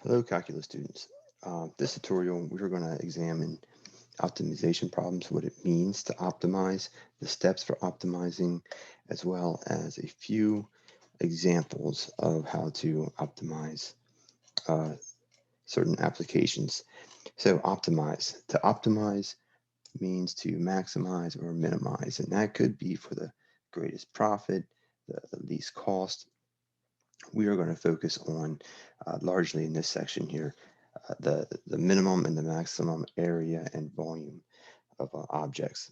Hello, calculus students. This tutorial, we're going to examine optimization problems, what it means to optimize, the steps for optimizing, as well as a few examples of how to optimize uh, certain applications. So optimize. To optimize means to maximize or minimize, and that could be for the greatest profit, the least cost. We are going to focus on largely in this section here the minimum and the maximum area and volume of objects.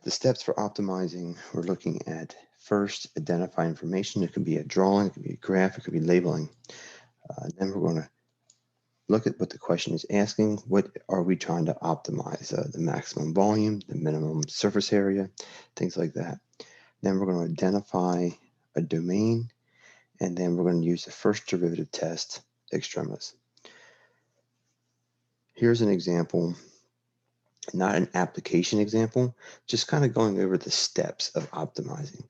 The steps for optimizing, we're looking at first identify information. It could be a drawing, it could be a graph, it could be labeling. Then we're going to look at what the question is asking. What are we trying to optimize? The maximum volume, the minimum surface area, things like that. Then we're going to identify a domain, and then we're going to use the first derivative test, extremis. Here's an example, not an application example, just kind of going over the steps of optimizing.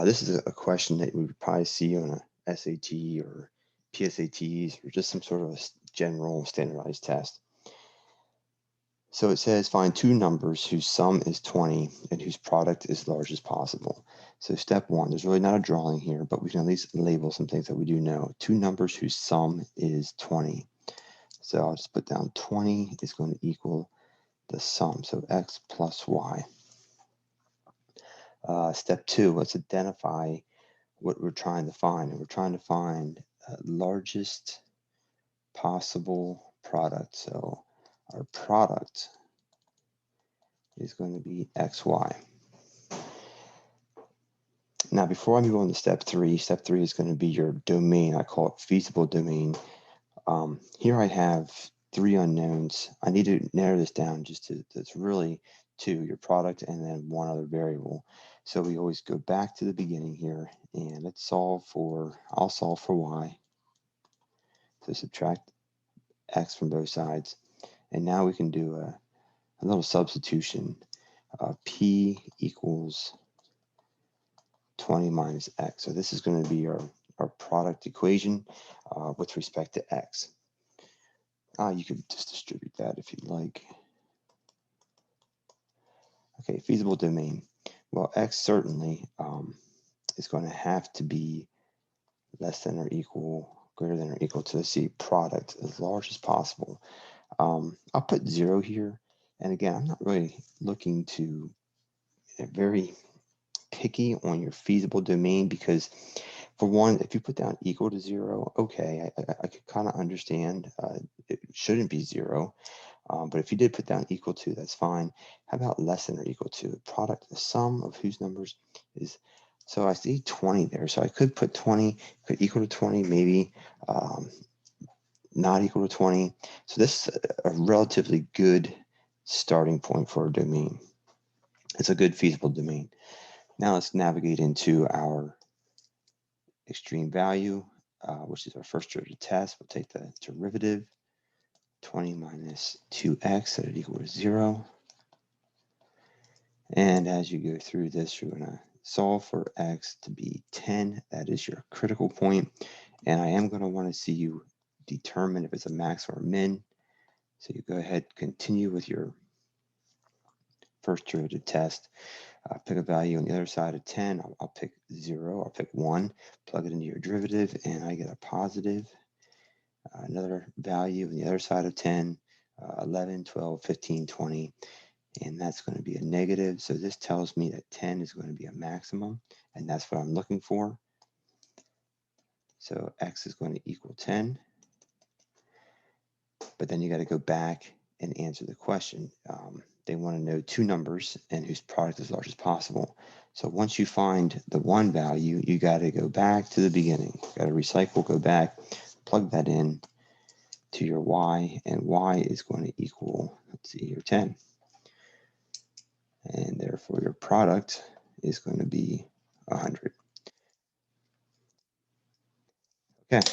This is a question that we would probably see on a SAT or PSATs or just some sort of a general standardized test. So it says find two numbers whose sum is 20 and whose product is large as possible. So step one, there's really not a drawing here, but we can at least label some things that we do know. Two numbers whose sum is 20. So I'll just put down 20 is going to equal the sum, so x plus y. Step two, let's identify what we're trying to find. And we're trying to find largest possible product. So our product is going to be xy. Now, before I move on to step three is going to be your domain. I call it feasible domain. Here I have three unknowns. I need to narrow this down just to it's really two, your product and then one other variable. So we always go back to the beginning here and let's solve for, I'll solve for y. So subtract x from both sides. And now we can do a little substitution. P equals 20 minus x. So this is going to be our product equation with respect to x. You could just distribute that if you'd like. Okay, feasible domain. Well, x certainly is going to have to be less than or equal, greater than or equal to the C product as large as possible. I'll put 0 here. And again, I'm not really looking to very picky on your feasible domain because for one, if you put down equal to 0, okay, I could kind of understand it shouldn't be 0. But if you did put down equal to, that's fine. How about less than or equal to? The product, the sum of whose numbers is, so I see 20 there. So I could put 20, could equal to 20, maybe not equal to 20. So this is a relatively good starting point for a domain. It's a good feasible domain. Now let's navigate into our extreme value, which is our first derivative test. We'll take the derivative, 20 minus 2x, that it equals 0. And as you go through this, you're going to solve for x to be 10. That is your critical point. And I am going to want to see you determine if it's a max or a min. So you go ahead, continue with your first derivative test. Pick a value on the other side of 10. I'll pick 0. I'll pick 1. Plug it into your derivative, and I get a positive. Another value on the other side of 10, 11, 12, 15, 20. And that's going to be a negative. So this tells me that 10 is going to be a maximum, and that's what I'm looking for. So x is going to equal 10. But then you got to go back and answer the question. They want to know two numbers and whose product is large as possible. So once you find the one value, you got to go back to the beginning. You got to recycle, go back, plug that in to your y, and y is going to equal, let's see here, 10. And therefore your product is going to be 100. Okay.